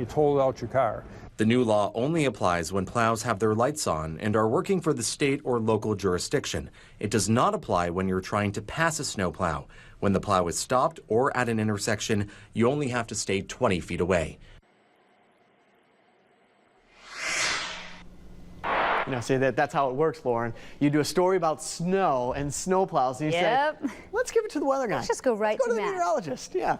total out your car. The new law only applies when plows have their lights on and are working for the state or local jurisdiction. It does not apply when you're trying to pass a snowplow. When the plow is stopped or at an intersection, you only have to stay 20 feet away. You know, see, that's how it works, Lauren. You do a story about snow and snowplows, and you say, let's give it to the weather guy. Let's just go right to the meteorologist. Yeah.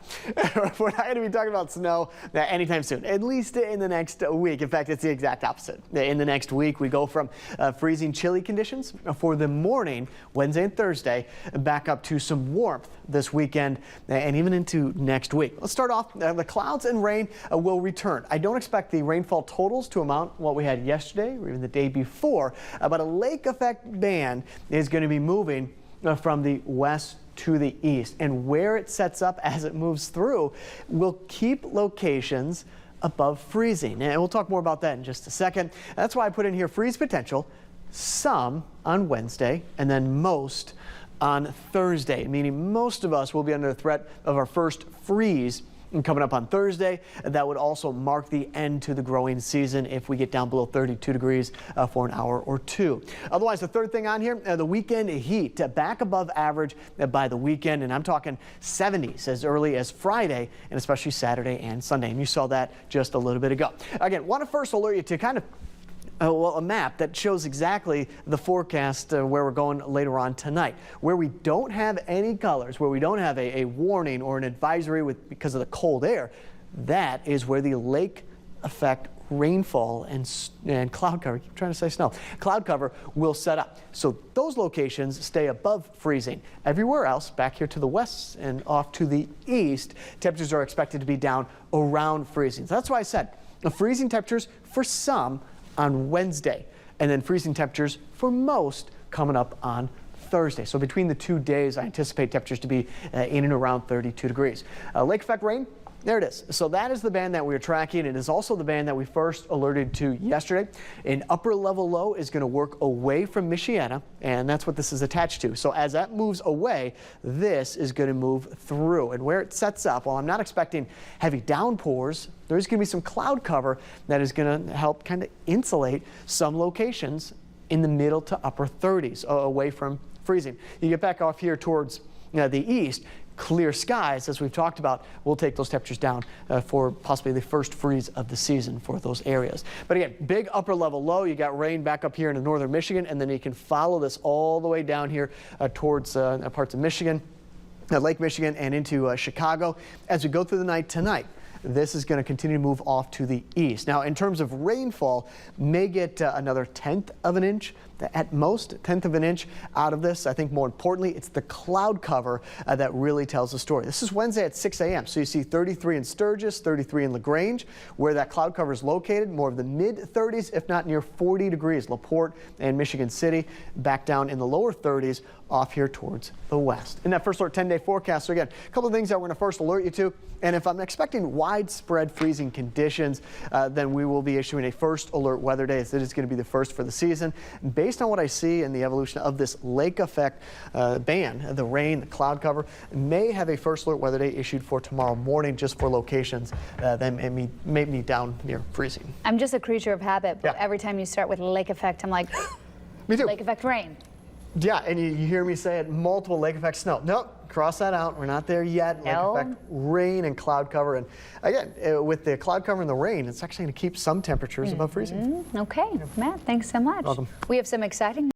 We're not going to be talking about snow anytime soon, at least in the next week. In fact, it's the exact opposite. In the next week, we go from freezing chilly conditions for the morning, Wednesday and Thursday, back up to some warmth this weekend and even into next week. Let's start off. The clouds and rain will return. I don't expect the rainfall totals to amount what we had yesterday or even the day before, but a lake effect band is going to be moving from the west to the east, and where it sets up as it moves through will keep locations above freezing, and we'll talk more about that in just a second. That's why I put in here freeze potential, some on Wednesday and then most on Thursday, meaning most of us will be under the threat of our first freeze coming up on Thursday. That would also mark the end to the growing season if we get down below 32 degrees for an hour or two. Otherwise, the third thing on here, the weekend heat back above average by the weekend, and I'm talking 70s as early as Friday and especially Saturday and Sunday. And you saw that just a little bit ago. Again, want to first alert you to kind of a map that shows exactly the forecast where we're going later on tonight. Where we don't have any colors, where we don't have a warning or an advisory because of the cold air, that is where the lake effect rainfall and cloud cover, I keep trying to say snow, cloud cover will set up. So those locations stay above freezing. Everywhere else, back here to the west and off to the east, temperatures are expected to be down around freezing. So that's why I said freezing temperatures for some on Wednesday, and then freezing temperatures for most coming up on Thursday. So between the 2 days, I anticipate temperatures to be in and around 32 degrees. Lake effect rain, there it is. So that is the band that we're tracking. It is also the band that we first alerted to yesterday. An upper level low is going to work away from Michiana, and that's what this is attached to. So as that moves away, this is going to move through. And where it sets up, while I'm not expecting heavy downpours, there's going to be some cloud cover that is going to help kind of insulate some locations in the middle to upper 30s away from freezing. You get back off here towards the east, clear skies, as we've talked about, will take those temperatures down for possibly the first freeze of the season for those areas. But again, big upper level low. You got rain back up here in northern Michigan, and then you can follow this all the way down here towards parts of Michigan, Lake Michigan, and into Chicago. As we go through the night tonight, this is going to continue to move off to the east. Now, in terms of rainfall, may get another 1/10 of an inch, at most 1/10 of an inch out of this. I think more importantly, it's the cloud cover that really tells the story. This is Wednesday at 6 a.m. So you see 33 in Sturgis, 33 in LaGrange, where that cloud cover is located, more of the mid-30s, if not near 40 degrees. LaPorte and Michigan City back down in the lower 30s off here towards the west. In that first alert 10-day forecast, so again, a couple of things that we're going to first alert you to. And if I'm expecting widespread freezing conditions, then we will be issuing a first alert weather day. It is going to be the first for the season. Based on what I see in the evolution of this lake effect band, the rain, the cloud cover, may have a first alert weather day issued for tomorrow morning just for locations that may be down near freezing. I'm just a creature of habit, but every time you start with lake effect, I'm like, me too. Lake effect rain. Yeah, and you hear me say it, multiple lake effect snow. Nope, cross that out. We're not there yet. No. Lake effect rain and cloud cover. And again, with the cloud cover and the rain, it's actually going to keep some temperatures above freezing. Okay, Matt, thanks so much. Welcome. We have some exciting